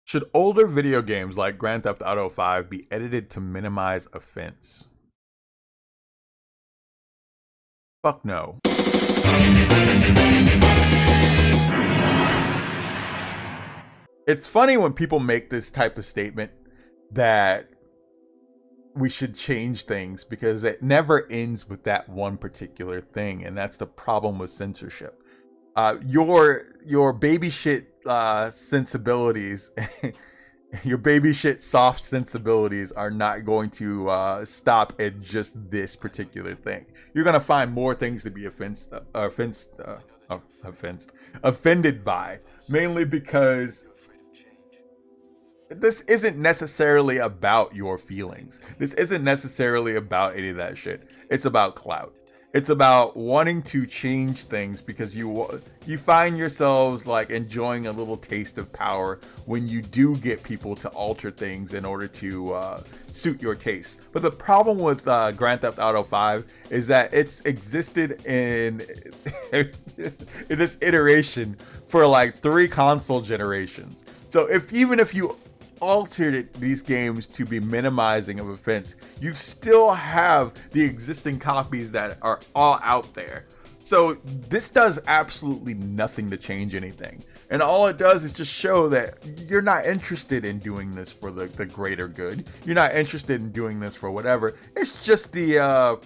Should older video games like Grand Theft Auto 5 be edited to minimize offense? Fuck no. It's funny when people make this type of statement that we should change things, because it never ends with that one particular thing, and that's the problem with censorship. Your baby shit sensibilities, your baby shit soft sensibilities are not going to stop at just this particular thing. You're gonna find more things to be offended by, mainly because this isn't necessarily about your feelings. This isn't necessarily about any of that shit. It's about clout. It's about wanting to change things because you find yourselves like enjoying a little taste of power when you do get people to alter things in order to suit your taste. But the problem with Grand Theft Auto 5 is that it's existed in in this iteration for like 3 console generations. So even if you altered these games to be minimizing of offense, you still have the existing copies that are all out there. So this does absolutely nothing to change anything. And all it does is just show that you're not interested in doing this for the greater good. You're not interested in doing this for whatever. It's just the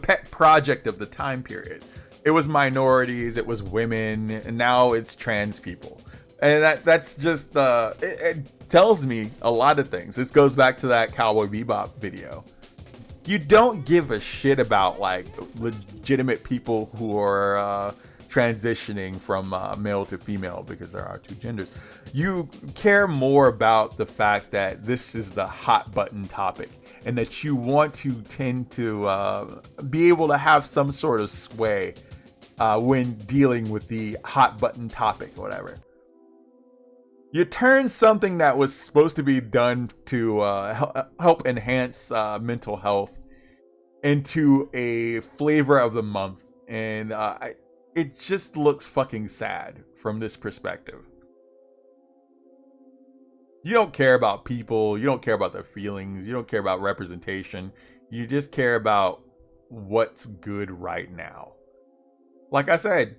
pet project of the time period. It was minorities, it was women, and now it's trans people. And that's just it tells me a lot of things. This goes back to that Cowboy Bebop video. You don't give a shit about like legitimate people who are transitioning from male to female, because there are 2 genders. You care more about the fact that this is the hot button topic, and that you want to tend to be able to have some sort of sway when dealing with the hot button topic or whatever. You turn something that was supposed to be done to help enhance mental health into a flavor of the month, and it just looks fucking sad from this perspective. You don't care about people, you don't care about their feelings, you don't care about representation, you just care about what's good right now. Like I said,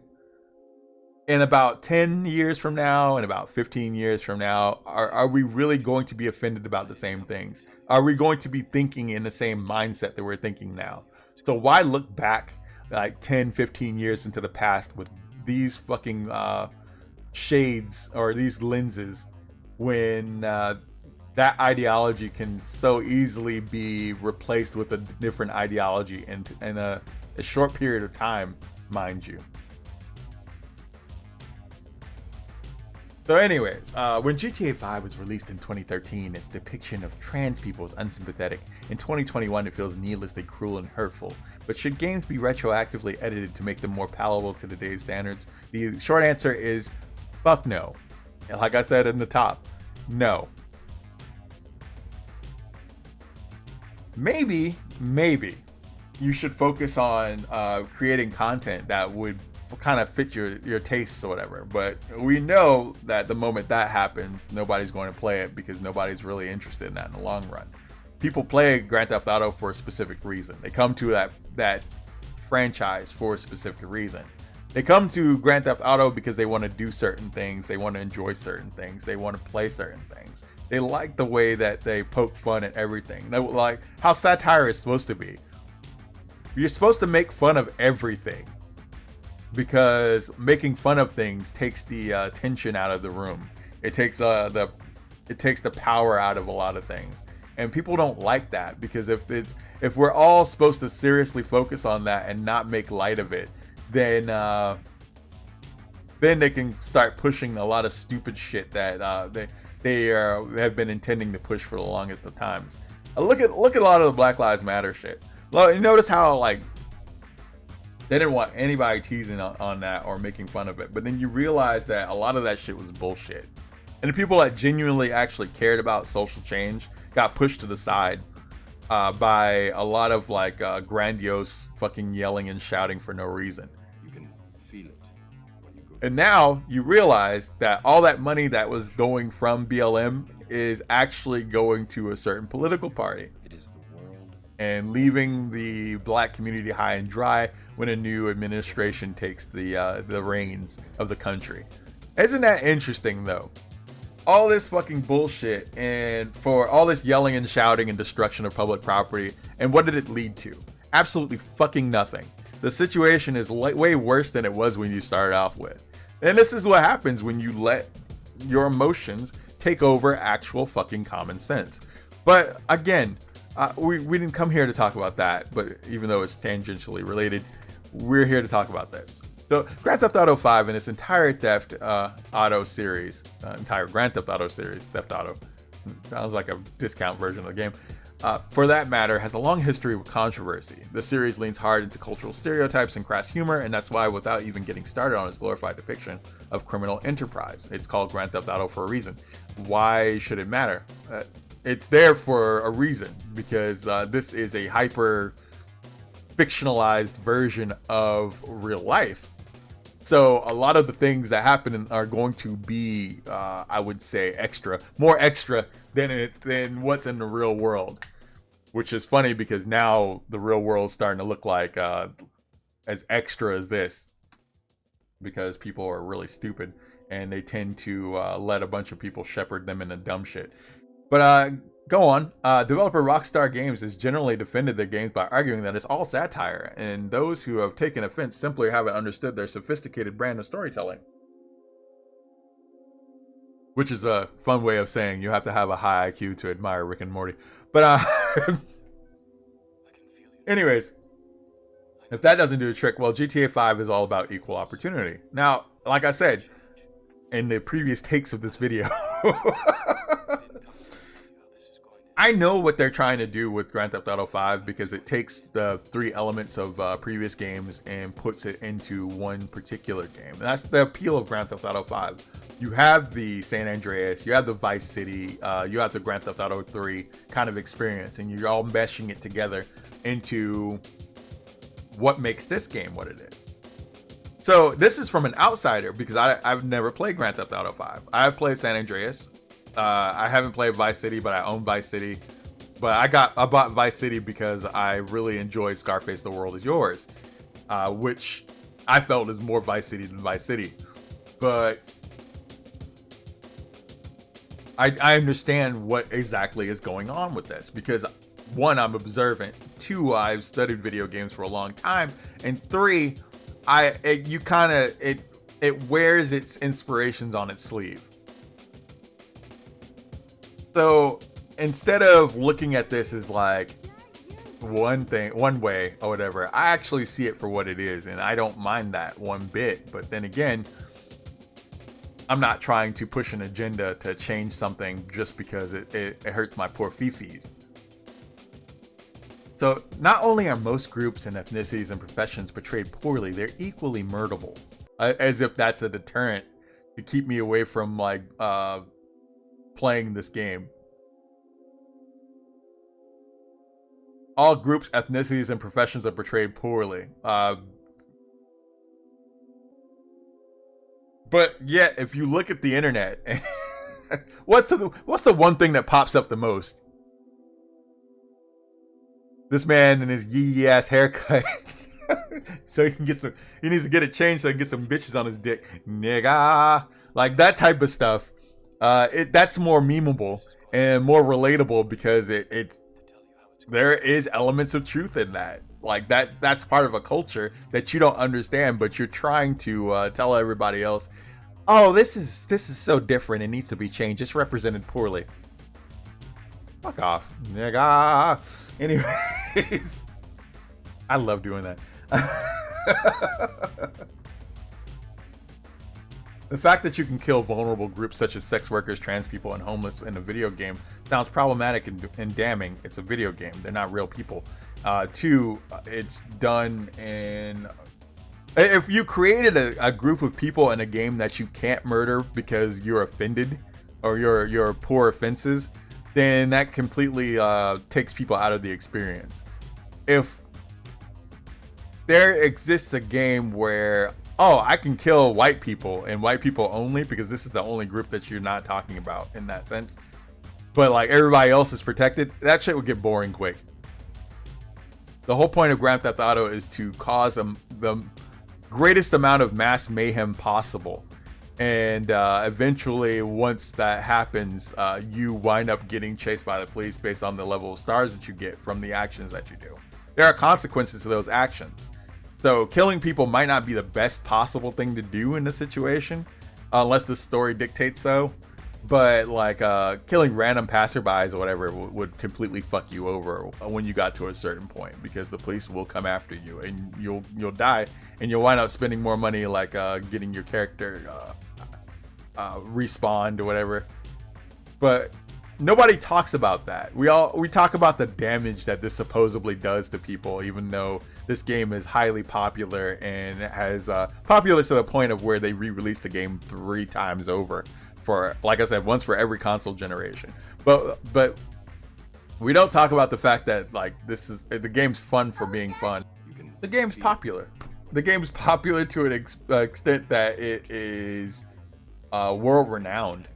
in about 10 years from now, and about 15 years from now, are we really going to be offended about the same things? Are we going to be thinking in the same mindset that we're thinking now? So why look back like 10, 15 years into the past with these fucking shades or these lenses when that ideology can so easily be replaced with a different ideology in a short period of time, mind you. So anyways, when GTA 5 was released in 2013, its depiction of trans people is unsympathetic. In 2021, it feels needlessly cruel and hurtful. But should games be retroactively edited to make them more palatable to today's standards? The short answer is fuck no. And like I said in the top, no. Maybe you should focus on creating content that would kind of fit your tastes or whatever. But we know that the moment that happens, nobody's going to play it because nobody's really interested in that in the long run. People play Grand Theft Auto for a specific reason. They come to that franchise for a specific reason. They come to Grand Theft Auto because they want to do certain things, they want to enjoy certain things, they want to play certain things. They like the way that they poke fun at everything. They like how satire is supposed to be. You're supposed to make fun of everything, because making fun of things takes the tension out of the room. It takes the power out of a lot of things, and people don't like that, because if we're all supposed to seriously focus on that and not make light of it, then they can start pushing a lot of stupid shit that they have been intending to push for the longest of times. Look at a lot of the Black Lives Matter shit. You notice how like they didn't want anybody teasing on that or making fun of it. But then you realize that a lot of that shit was bullshit. And the people that genuinely actually cared about social change got pushed to the side by a lot of like grandiose fucking yelling and shouting for no reason. You can feel it when you go And now you realize that all that money that was going from BLM is actually going to a certain political party and leaving the black community high and dry when a new administration takes the reins of the country. Isn't that interesting though? All this fucking bullshit and for all this yelling and shouting and destruction of public property, and what did it lead to? Absolutely fucking nothing. The situation is way worse than it was when you started off with. And this is what happens when you let your emotions take over actual fucking common sense. But again, we didn't come here to talk about that, but even though it's tangentially related, we're here to talk about this. So Grand Theft Auto 5 and its entire Theft Auto series, entire Grand Theft Auto series, Theft Auto, sounds like a discount version of the game, for that matter, has a long history with controversy. The series leans hard into cultural stereotypes and crass humor, and that's why, without even getting started on its glorified depiction of criminal enterprise, it's called Grand Theft Auto for a reason. Why should it matter? It's there for a reason, because this is a hyper fictionalized version of real life. So a lot of the things that happen are going to be, I would say, more extra than what's in the real world. Which is funny because now the real world's starting to look like as extra as this, because people are really stupid and they tend to let a bunch of people shepherd them into dumb shit. But go on. Developer Rockstar Games has generally defended their games by arguing that it's all satire, and those who have taken offense simply haven't understood their sophisticated brand of storytelling. Which is a fun way of saying you have to have a high IQ to admire Rick and Morty. But anyways, if that doesn't do the trick, well, GTA 5 is all about equal opportunity. Now, like I said in the previous takes of this video, I know what they're trying to do with Grand Theft Auto 5 because it takes the three elements of previous games and puts it into one particular game. And that's the appeal of Grand Theft Auto 5. You have the San Andreas, you have the Vice City, you have the Grand Theft Auto 3 kind of experience, and you're all meshing it together into what makes this game what it is. So this is from an outsider because I've never played Grand Theft Auto 5. I've played San Andreas. I haven't played Vice City, but I own Vice City. But I bought Vice City because I really enjoyed Scarface: The World Is Yours, which I felt is more Vice City than Vice City. But I understand what exactly is going on with this because, one, I'm observant. Two, I've studied video games for a long time, and three, it wears its inspirations on its sleeve. So instead of looking at this as like one way or whatever, I actually see it for what it is, and I don't mind that one bit. But then again, I'm not trying to push an agenda to change something just because it hurts my poor fifis. So not only are most groups and ethnicities and professions portrayed poorly, they're equally murderable, as if that's a deterrent to keep me away from like playing this game. All groups, ethnicities, and professions are portrayed poorly. But yet, if you look at the internet, what's the one thing that pops up the most? This man and his yee ass haircut. So he needs to get it changed so he can get some bitches on his dick. Nigga. Like that type of stuff. That's more memeable and more relatable because there is elements of truth in that. Like that's part of a culture that you don't understand, but you're trying to tell everybody else, oh, this is so different, it needs to be changed, it's represented poorly. Fuck off, nigga. Anyways, I love doing that. The fact that you can kill vulnerable groups such as sex workers, trans people, and homeless in a video game sounds problematic and damning. It's a video game. They're not real people. Two, it's done in... If you created a group of people in a game that you can't murder because you're offended or your poor offenses, then that completely takes people out of the experience. If there exists a game where oh, I can kill white people and white people only because this is the only group that you're not talking about in that sense. But like everybody else is protected, that shit would get boring quick. The whole point of Grand Theft Auto is to cause the greatest amount of mass mayhem possible. And eventually, once that happens, you wind up getting chased by the police based on the level of stars that you get from the actions that you do. There are consequences to those actions. So killing people might not be the best possible thing to do in the situation, unless the story dictates so. But like killing random passerbys or whatever would completely fuck you over when you got to a certain point, because the police will come after you and you'll die, and you'll wind up spending more money like getting your character respawned or whatever. But nobody talks about that. We talk about the damage that this supposedly does to people, even though this game is highly popular and has popular to the point of where they re-released the game 3 times over. For, like I said, once for every console generation. But we don't talk about the fact that like the game's fun for being fun. The game's popular. The game's popular to an extent that it is world renowned,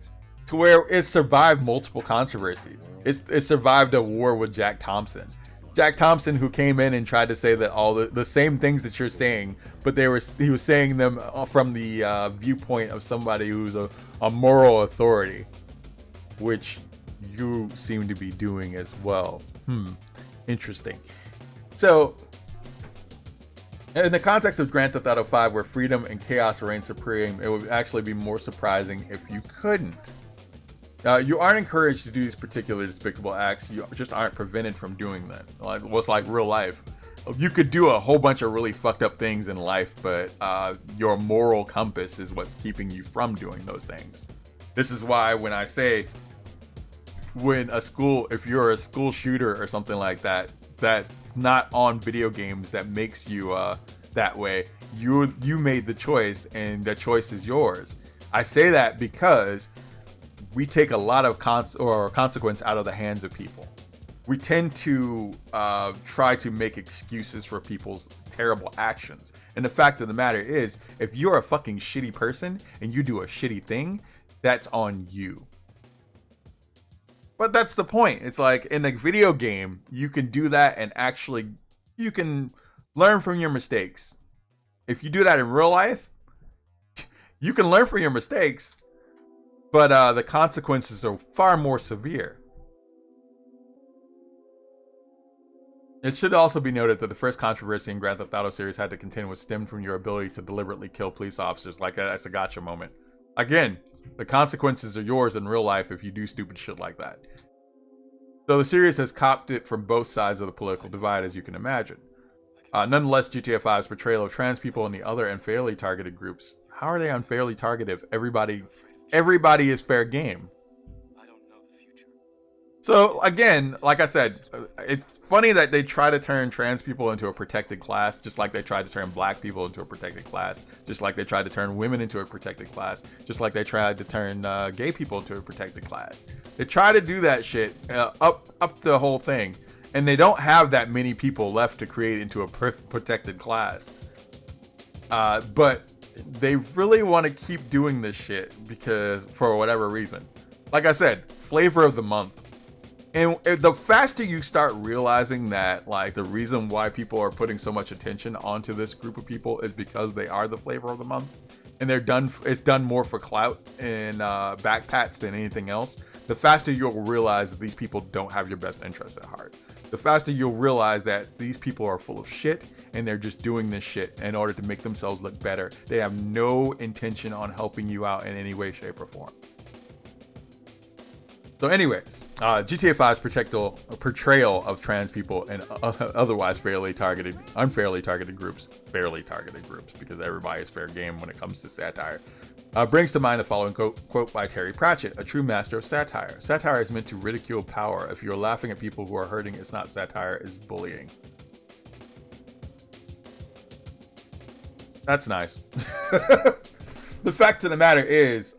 to where it survived multiple controversies. It survived a war with Jack Thompson. Jack Thompson, who came in and tried to say that all the same things that you're saying, but he was saying them from the viewpoint of somebody who's a moral authority, which you seem to be doing as well. Interesting. So, in the context of Grand Theft Auto 5, where freedom and chaos reign supreme, it would actually be more surprising if you couldn't. You aren't encouraged to do these particular despicable acts. You just aren't prevented from doing them. Like what's like real life. You could do a whole bunch of really fucked up things in life, but your moral compass is what's keeping you from doing those things. This is why when I say, if you're a school shooter or something like that, that's not on video games that makes you that way. You made the choice, and the choice is yours. I say that because we take a lot of consequence out of the hands of people. We tend to try to make excuses for people's terrible actions. And the fact of the matter is, if you're a fucking shitty person and you do a shitty thing, that's on you. But that's the point. It's like in a video game, you can do that and actually you can learn from your mistakes. If you do that in real life, you can learn from your mistakes, but the consequences are far more severe. It should also be noted that the first controversy in Grand Theft Auto series had to contend with stemmed from your ability to deliberately kill police officers. Like that's a gotcha moment. Again, the consequences are yours in real life if you do stupid shit like that. So the series has copped it from both sides of the political divide, as you can imagine. Nonetheless, GTA 5's portrayal of trans people and the other unfairly targeted groups. How are they unfairly targeted if everybody is fair game? So again, like I said, it's funny that they try to turn trans people into a protected class, just like they tried to turn black people into a protected class, just like they tried to turn women into a protected class, just like they tried to turn gay people into a protected class. They try to do that shit up the whole thing, and they don't have that many people left to create into a protected class. But they really want to keep doing this shit because for whatever reason. Like I said, flavor of the month. And the faster you start realizing that, like, the reason why people are putting so much attention onto this group of people is because they are the flavor of the month, and it's done more for clout and backpats than anything else, the faster you'll realize that these people don't have your best interests at heart. The faster you'll realize that these people are full of shit and they're just doing this shit in order to make themselves look better. They have no intention on helping you out in any way, shape, or form. So anyways, GTA 5's portrayal of trans people and otherwise unfairly targeted groups, because everybody is fair game when it comes to satire, brings to mind the following quote by Terry Pratchett, a true master of satire. Satire is meant to ridicule power. If you're laughing at people who are hurting, it's not satire, it's bullying. That's nice. The fact of the matter is,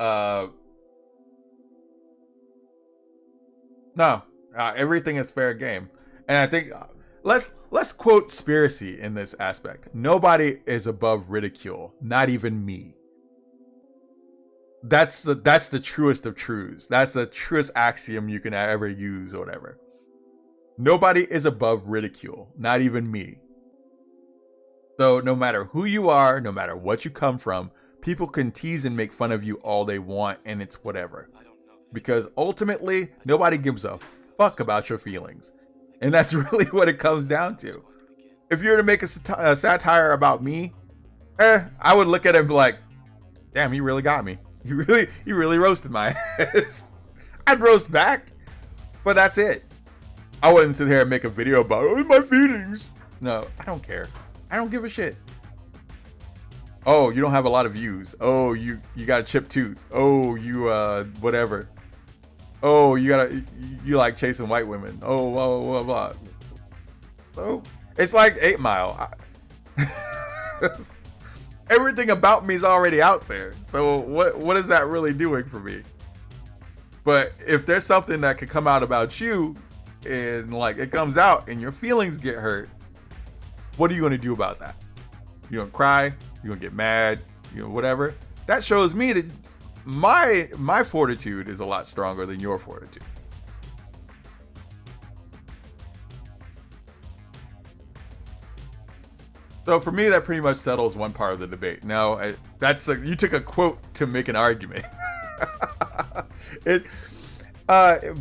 no, everything is fair game, and I think let's let's quote Xxspiracy in this aspect. Nobody is above ridicule, not even me. That's the truest of truths. That's the truest axiom you can ever use or whatever. Nobody is above ridicule, not even me. So no matter who you are, no matter what you come from, people can tease and make fun of you all they want, and it's whatever. Because ultimately, nobody gives a fuck about your feelings. And that's really what it comes down to. If you were to make a satire about me, I would look at it and be like, damn, he really got me. He really roasted my ass. I'd roast back, but that's it. I wouldn't sit here and make a video about my feelings. No, I don't care. I don't give a shit. Oh, you don't have a lot of views. Oh, you got a chipped tooth. Oh, you whatever. Oh, you like chasing white women. Oh, blah blah blah. Oh, it's like 8 Mile. Everything about me is already out there. So what is that really doing for me? But if there's something that could come out about you, and like it comes out and your feelings get hurt, what are you gonna do about that? You gonna cry? You gonna get mad? Whatever. That shows me that my fortitude is a lot stronger than your fortitude. So for me, that pretty much settles one part of the debate. Now, you took a quote to make an argument.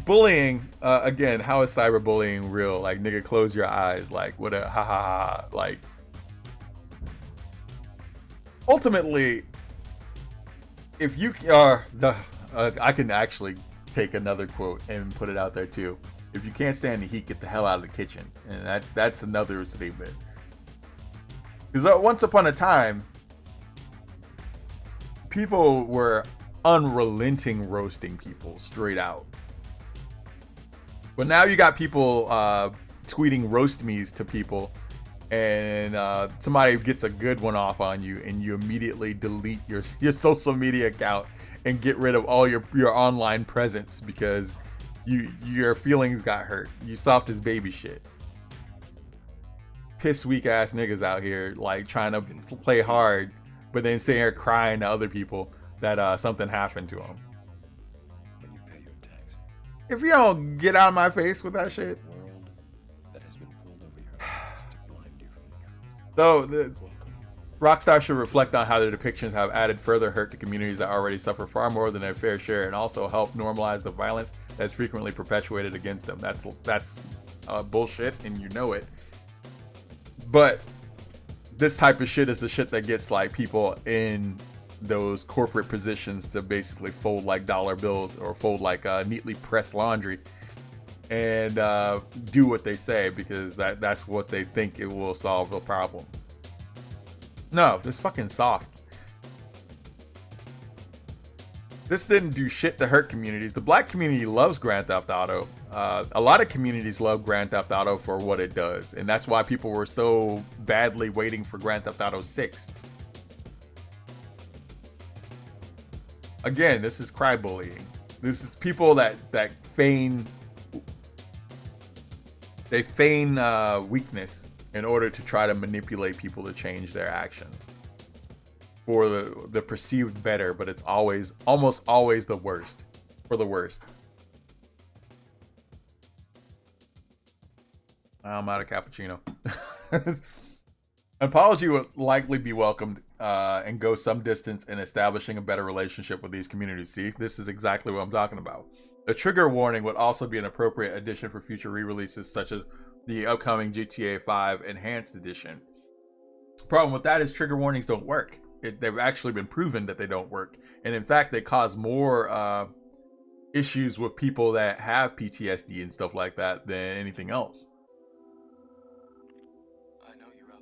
Bullying, again, how is cyberbullying real? Like, nigga, close your eyes. Like, what a ha ha ha. Like, ultimately, if you are I can actually take another quote and put it out there too. If you can't stand the heat, get the hell out of the kitchen. And that's another statement. Because once upon a time, people were unrelenting roasting people straight out. But now you got people tweeting roast me's to people, and somebody gets a good one off on you, and you immediately delete your social media account and get rid of all your online presence because your feelings got hurt. You soft as baby shit. Piss weak ass niggas out here like trying to play hard, but then sitting here crying to other people that something happened to them. When you pay your taxes. If you don't get out of my face with that shit. World that has been pulled over your eyes to blind you from the truth. So Rockstar should reflect on how their depictions have added further hurt to communities that already suffer far more than their fair share, and also help normalize the violence that's frequently perpetuated against them. That's bullshit, and you know it. But this type of shit is the shit that gets like people in those corporate positions to basically fold like dollar bills or fold like neatly pressed laundry and do what they say because that's what they think it will solve the problem. No, this fucking soft. This didn't do shit to hurt communities. The black community loves Grand Theft Auto. A lot of communities love Grand Theft Auto for what it does. And that's why people were so badly waiting for Grand Theft Auto 6. Again, this is crybullying. This is people that feign weakness in order to try to manipulate people to change their actions for the perceived better, but it's almost always the worst, for the worst. I'm out of cappuccino. An apology would likely be welcomed and go some distance in establishing a better relationship with these communities. See, this is exactly what I'm talking about. A trigger warning would also be an appropriate addition for future re-releases, such as the upcoming GTA 5 Enhanced Edition. Problem with that is trigger warnings don't work. They've actually been proven that they don't work. And in fact, they cause more issues with people that have PTSD and stuff like that than anything else. I know you're out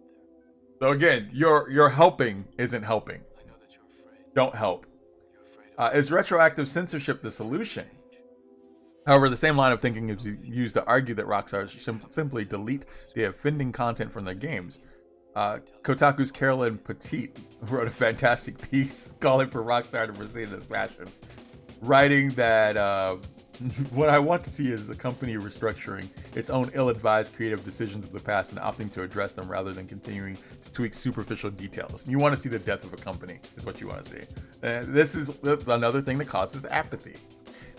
there. So again, your helping isn't helping. I know that you're afraid. Don't help. You're afraid of Is retroactive censorship the solution? However, the same line of thinking is used to argue that Rockstar should simply delete the offending content from their games. Kotaku's Carolyn Petit wrote a fantastic piece calling for Rockstar to proceed in this fashion, writing that What I want to see is the company restructuring its own ill-advised creative decisions of the past and opting to address them rather than continuing to tweak superficial details. You want to see the death of a company, is what you want to see. This is another thing that causes apathy.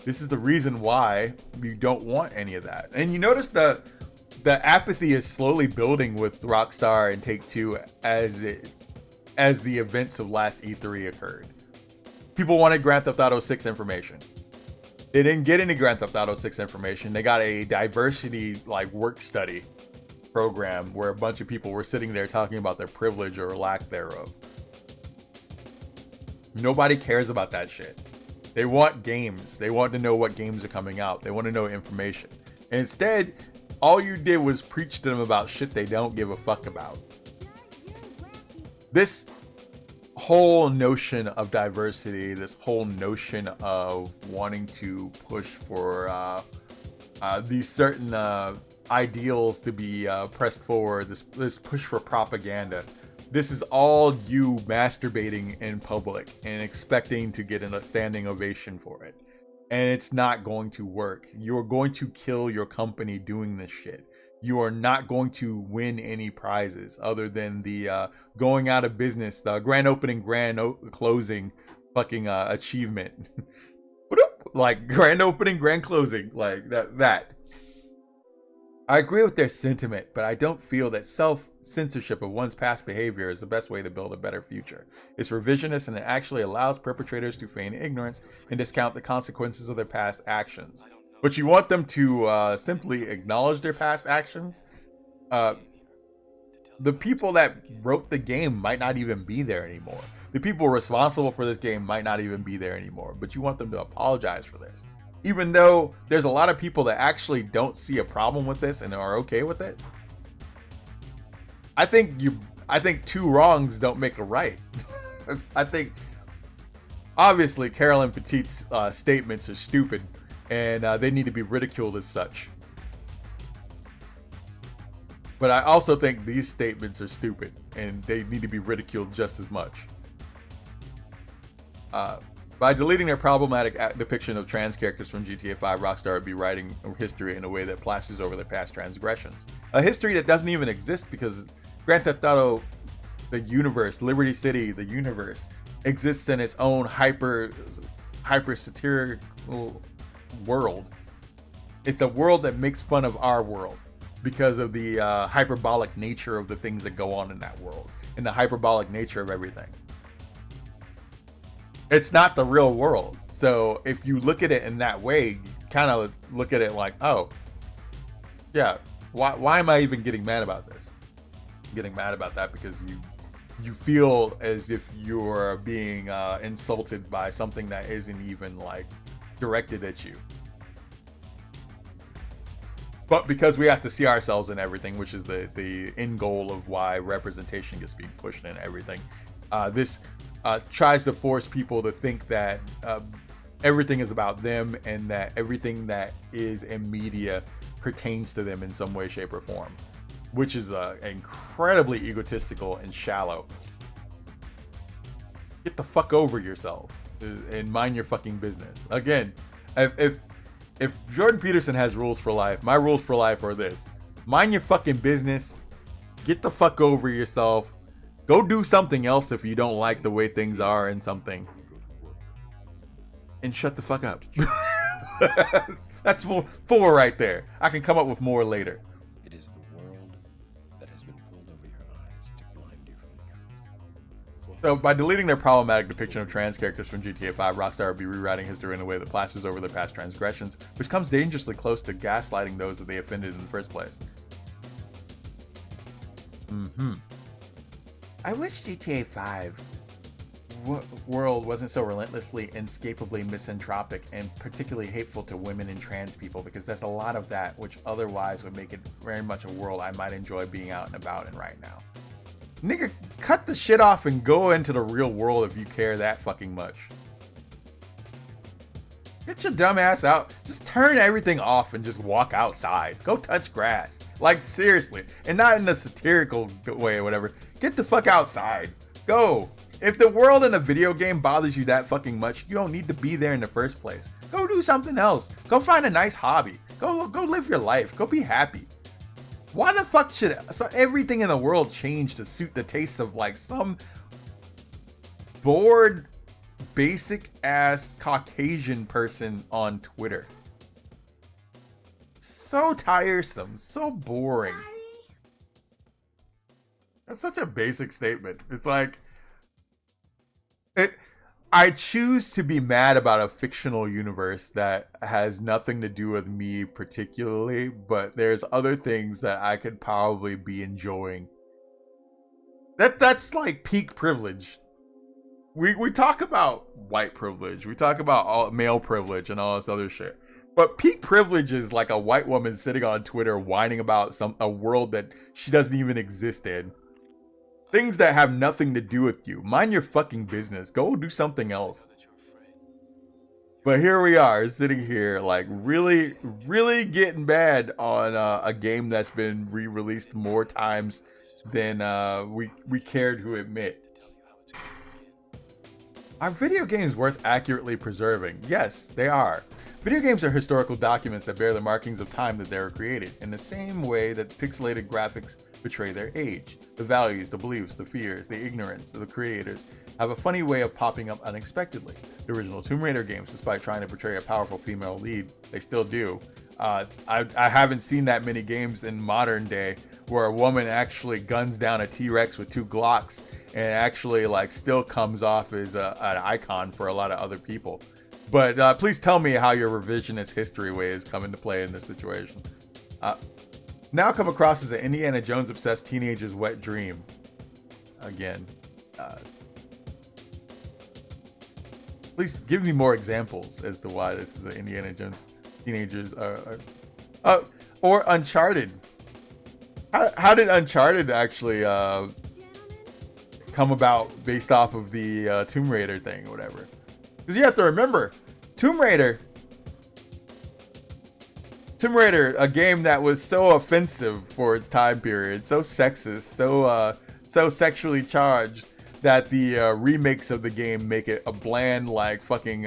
This is the reason why you don't want any of that. And you notice that the apathy is slowly building with Rockstar and Take-Two as the events of last E3 occurred. People wanted Grand Theft Auto 6 information. They didn't get any Grand Theft Auto 6 information. They got a diversity work study program where a bunch of people were sitting there talking about their privilege or lack thereof. Nobody cares about that shit. They want games. They want to know what games are coming out. They want to know information. And instead, all you did was preach to them about shit they don't give a fuck about. This whole notion of diversity, this whole notion of wanting to push for these certain ideals to be pressed forward, this push for propaganda, this is all you masturbating in public and expecting to get a standing ovation for it. And it's not going to work. You're going to kill your company doing this shit. You are not going to win any prizes other than the going out of business, the grand opening, grand closing fucking achievement. Like grand opening, grand closing, like that. I agree with their sentiment, but I don't feel that self-censorship of one's past behavior is the best way to build a better future. It's revisionist and it actually allows perpetrators to feign ignorance and discount the consequences of their past actions. But you want them to simply acknowledge their past actions. The people that wrote the game might not even be there anymore. The people responsible for this game might not even be there anymore. But you want them to apologize for this. Even though there's a lot of people that actually don't see a problem with this and are okay with it. I think two wrongs don't make a right. I think obviously Carolyn Petit's statements are stupid. And they need to be ridiculed as such. But I also think these statements are stupid and they need to be ridiculed just as much. By deleting their problematic depiction of trans characters from GTA 5, Rockstar would be writing history in a way that plasters over their past transgressions. A history that doesn't even exist because Grand Theft Auto, the universe, Liberty City, the universe, exists in its own hyper satirical world. It's a world that makes fun of our world because of the hyperbolic nature of the things that go on in that world and the hyperbolic nature of everything. It's not the real world. So if you look at it in that way, you kind of look at it like, oh, yeah, why am I even getting mad about this? I'm getting mad about that because you feel as if you're being insulted by something that isn't even directed at you. But because we have to see ourselves in everything, which is the end goal of why representation gets being pushed in everything, this tries to force people to think that everything is about them and that everything that is in media pertains to them in some way, shape, or form, which is incredibly egotistical and shallow. Get the fuck over yourself and mind your fucking business. Again, if Jordan Peterson has rules for life, my rules for life are this: mind your fucking business, get the fuck over yourself, go do something else if you don't like the way things are in something, and shut the fuck up. That's four right there. I can come up with more later. It is the world that has been pulled over your eyes to blind you from the truth. So by deleting their problematic depiction of trans characters from GTA 5, Rockstar would be rewriting history in a way that plasters over their past transgressions, which comes dangerously close to gaslighting those that they offended in the first place. I wish GTA 5 world wasn't so relentlessly, inescapably misanthropic and particularly hateful to women and trans people, because there's a lot of that which otherwise would make it very much a world I might enjoy being out and about in right now. Nigga, cut the shit off and go into the real world if you care that fucking much. Get your dumb ass out. Just turn everything off and just walk outside. Go touch grass. Like, seriously. And not in a satirical way or whatever. Get the fuck outside. Go. If the world in a video game bothers you that fucking much, you don't need to be there in the first place. Go do something else. Go find a nice hobby. Go live your life. Go be happy. Why the fuck should everything in the world change to suit the tastes of like some bored, basic ass Caucasian person on Twitter? So tiresome, so boring. That's such a basic statement. It's like I choose to be mad about a fictional universe that has nothing to do with me particularly, but there's other things that I could probably be enjoying. That's like peak privilege. We talk about white privilege, we talk about all male privilege and all this other shit. But peak privilege is like a white woman sitting on Twitter whining about a world that she doesn't even exist in. Things that have nothing to do with you. Mind your fucking business. Go do something else. But here we are, sitting here, like really, really getting bad on a game that's been re-released more times than we cared to admit. Are video games worth accurately preserving? Yes, they are. Video games are historical documents that bear the markings of time that they were created, in the same way that pixelated graphics betray their age. The values, the beliefs, the fears, the ignorance of the creators have a funny way of popping up unexpectedly. The original Tomb Raider games, despite trying to portray a powerful female lead, they still do. I haven't seen that many games in modern day where a woman actually guns down a T-Rex with 2 Glocks and actually like still comes off as an icon for a lot of other people. But please tell me how your revisionist history way is coming to play in this situation. Now come across as an Indiana Jones obsessed teenager's wet dream. Again, please give me more examples as to why this is an Indiana Jones teenager's or Uncharted. How did Uncharted actually come about based off of the Tomb Raider thing or whatever? Because you have to remember, Tomb Raider, a game that was so offensive for its time period, so sexist, so sexually charged, that the remakes of the game make it a bland, like fucking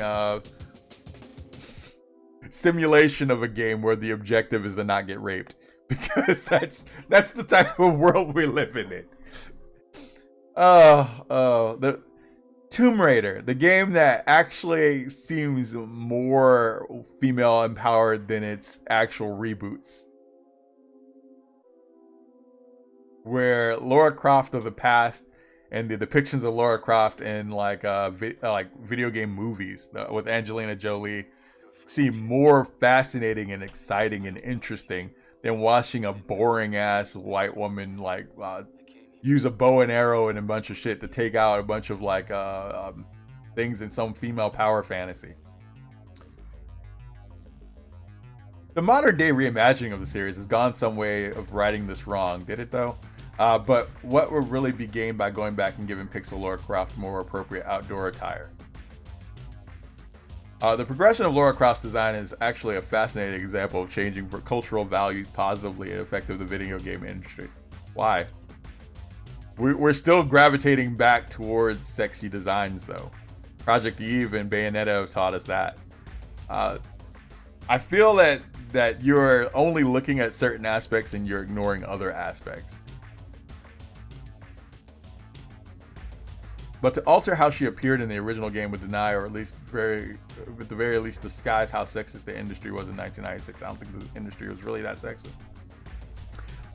simulation of a game where the objective is to not get raped, because that's the type of world we live in. The Tomb Raider, the game that actually seems more female empowered than its actual reboots, where Lara Croft of the past and the depictions of Lara Croft in like video game movies with Angelina Jolie seem more fascinating and exciting and interesting than watching a boring ass white woman like use a bow and arrow and a bunch of shit to take out a bunch of like things in some female power fantasy. The modern day reimagining of the series has gone some way of righting this wrong. Did it though? But what would really be gained by going back and giving Pixel Lara Croft more appropriate outdoor attire? The progression of Lara Croft's design is actually a fascinating example of changing cultural values positively and affecting the video game industry. Why? We're still gravitating back towards sexy designs though. Project Eve and Bayonetta have taught us that. I feel that you're only looking at certain aspects and you're ignoring other aspects. But to alter how she appeared in the original game would deny, or at least at the very least disguise how sexist the industry was in 1996. I don't think the industry was really that sexist.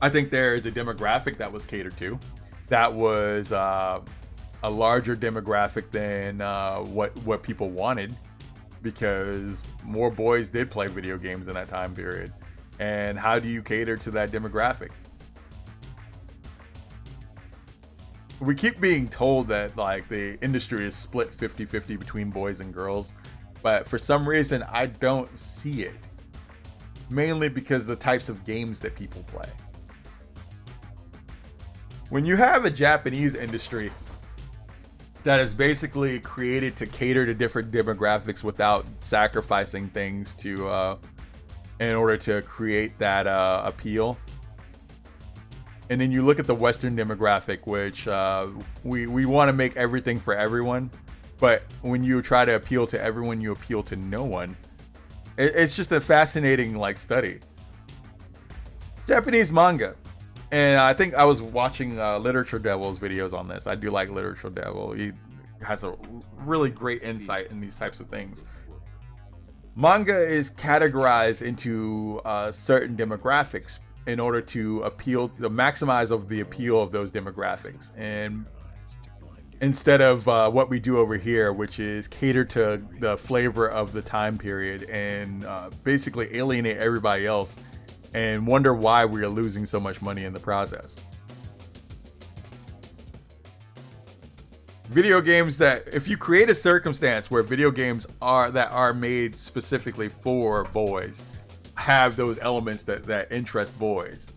I think there is a demographic that was catered to. That was a larger demographic than what people wanted, because more boys did play video games in that time period. And how do you cater to that demographic? We keep being told that like the industry is split 50-50 between boys and girls, but for some reason I don't see it. Mainly because of the types of games that people play. When you have a Japanese industry that is basically created to cater to different demographics without sacrificing things to in order to create that appeal, and then you look at the Western demographic, which we want to make everything for everyone, but when you try to appeal to everyone, you appeal to no one. It's just a fascinating like study. Japanese manga. And I think I was watching Literature Devil's videos on this. I do like Literature Devil. He has a really great insight in these types of things. Manga is categorized into certain demographics in order to maximize of the appeal of those demographics. And instead of what we do over here, which is cater to the flavor of the time period and basically alienate everybody else and wonder why we are losing so much money in the process. Video games that, if you create a circumstance where video games are made specifically for boys, have those elements that interest boys.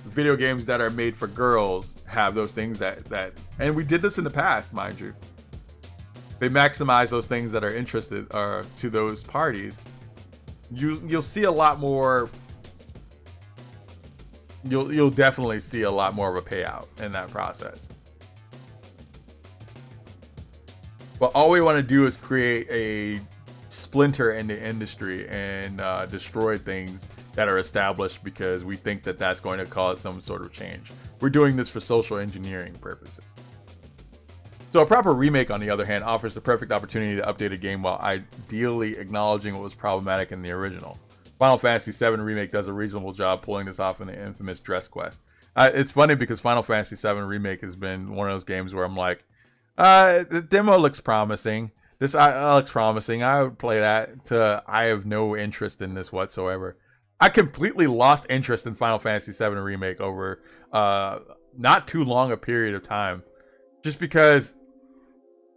Video games that are made for girls have those things that and we did this in the past, mind you. They maximize those things that are interested to those parties. You'll see a lot more. You'll definitely see a lot more of a payout in that process. But all we want to do is create a splinter in the industry and destroy things that are established because we think that that's going to cause some sort of change. We're doing this for social engineering purposes. So a proper remake, on the other hand, offers the perfect opportunity to update a game while ideally acknowledging what was problematic in the original. Final Fantasy VII Remake does a reasonable job pulling this off in the infamous Dress Quest. It's funny because Final Fantasy VII Remake has been one of those games where I'm like, the demo looks promising. This looks promising. I would play that. I have no interest in this whatsoever. I completely lost interest in Final Fantasy VII Remake over not too long a period of time. Just because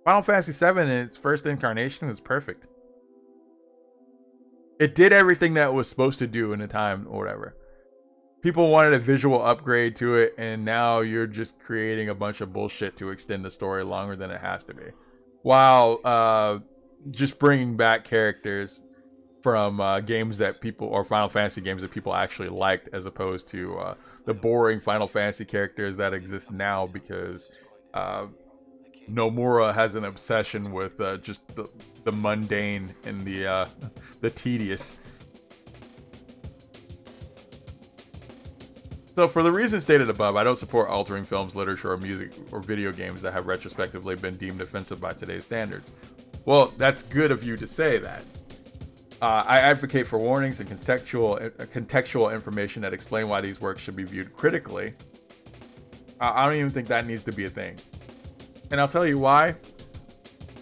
Final Fantasy VII in its first incarnation is perfect. It did everything that it was supposed to do in the time or whatever. People wanted a visual upgrade to it, and now you're just creating a bunch of bullshit to extend the story longer than it has to be. While just bringing back characters from games that people, or Final Fantasy games that people actually liked, as opposed to the boring Final Fantasy characters that exist now because Nomura has an obsession with just the mundane and the tedious. So for the reasons stated above, I don't support altering films, literature, or music, or video games that have retrospectively been deemed offensive by today's standards. Well, that's good of you to say that. I advocate for warnings and contextual information that explain why these works should be viewed critically. I don't even think that needs to be a thing. And I'll tell you why.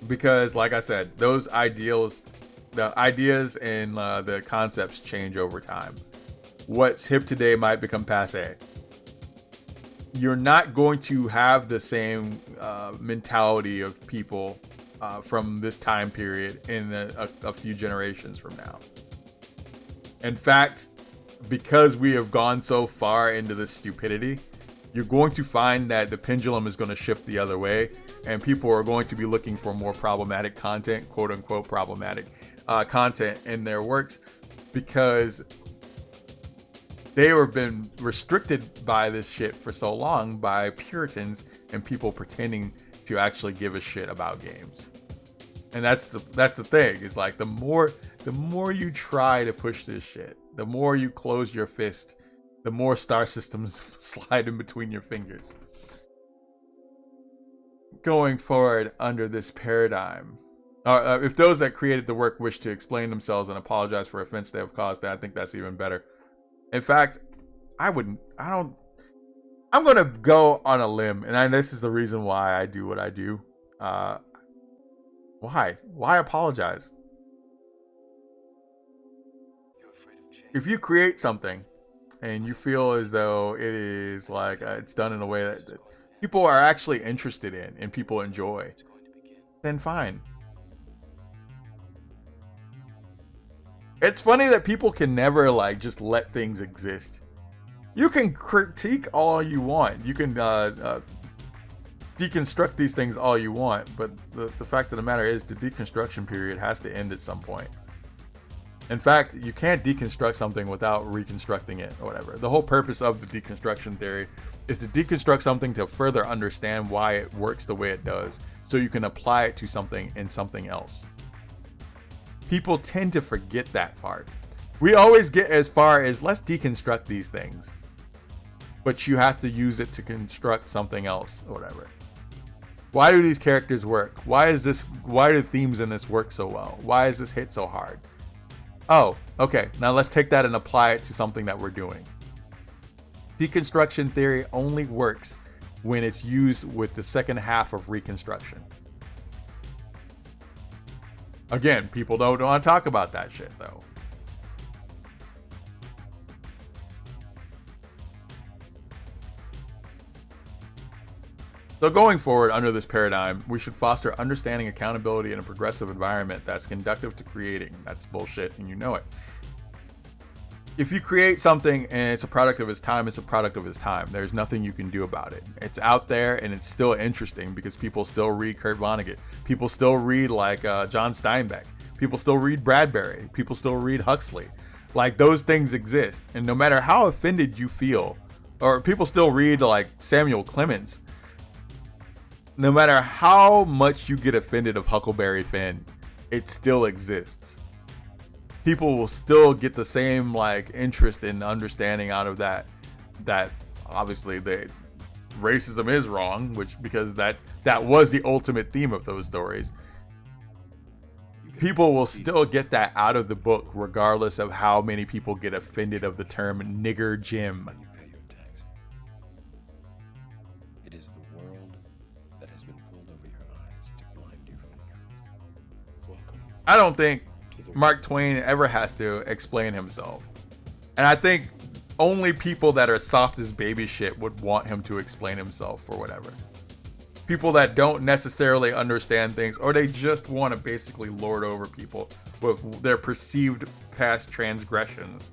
Because, like I said, those ideals, the ideas and the concepts change over time. What's hip today might become passé. You're not going to have the same mentality of people from this time period in a few generations from now. In fact, because we have gone so far into this stupidity, you're going to find that the pendulum is going to shift the other way, and people are going to be looking for more problematic content, quote unquote problematic content in their works, because they have been restricted by this shit for so long by Puritans and people pretending to actually give a shit about games. And that's the thing. It's like the more you try to push this shit, the more you close your fist, the more star systems slide in between your fingers. Going forward under this paradigm, if those that created the work wish to explain themselves and apologize for offense they have caused, then I think that's even better. In fact, I'm going to go on a limb, and this is the reason why I do what I do. Why? Why apologize? If you create something and you feel as though it is like it's done in a way that people are actually interested in and people enjoy, then fine. It's funny that people can never like just let things exist. You can critique all you want. You can deconstruct these things all you want, but the fact of the matter is the deconstruction period has to end at some point. In fact, you can't deconstruct something without reconstructing it or whatever. The whole purpose of the deconstruction theory is to deconstruct something to further understand why it works the way it does, so you can apply it to something in something else. People tend to forget that part. We always get as far as let's deconstruct these things, but you have to use it to construct something else or whatever. Why do these characters work? Why do themes in this work so well? Why is this hit so hard? Oh, okay, now let's take that and apply it to something that we're doing. Deconstruction theory only works when it's used with the second half of reconstruction. Again, people don't want to talk about that shit though. So going forward under this paradigm, we should foster understanding, accountability, in a progressive environment that's conducive to creating. That's bullshit and you know it. If you create something and it's a product of its time, it's a product of its time. There's nothing you can do about it. It's out there and it's still interesting because people still read Kurt Vonnegut. People still read like John Steinbeck. People still read Bradbury. People still read Huxley. Like those things exist. And no matter how offended you feel, or people still read like Samuel Clemens, no matter how much you get offended of Huckleberry Finn, it still exists. People will still get the same like interest and understanding out of that obviously the racism is wrong, because that was the ultimate theme of those stories. People will still get that out of the book regardless of how many people get offended of the term nigger Jim. You pay your tax. It is the world that has been pulled over your eyes to blind you from the truth. Welcome. I don't think Mark Twain ever has to explain himself. And I think only people that are soft as baby shit would want him to explain himself or whatever. People that don't necessarily understand things, or they just want to basically lord over people with their perceived past transgressions.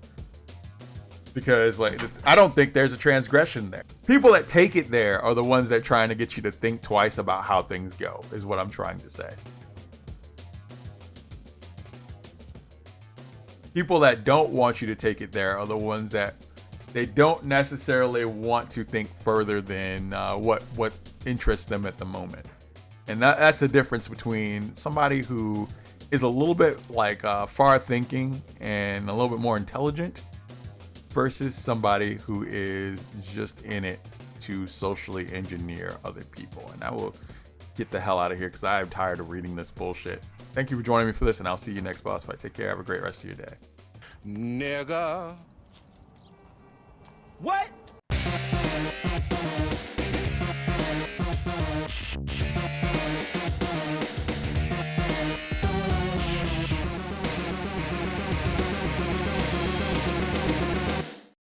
Because like, I don't think there's a transgression there. People that take it there are the ones that are trying to get you to think twice about how things go, is what I'm trying to say. People that don't want you to take it there are the ones that they don't necessarily want to think further than what interests them at the moment. And that's the difference between somebody who is a little bit like far thinking and a little bit more intelligent versus somebody who is just in it to socially engineer other people. And I will get the hell out of here because I am tired of reading this bullshit. Thank you for joining me for this, and I'll see you next boss fight. Take care. Have a great rest of your day. Nigga. What?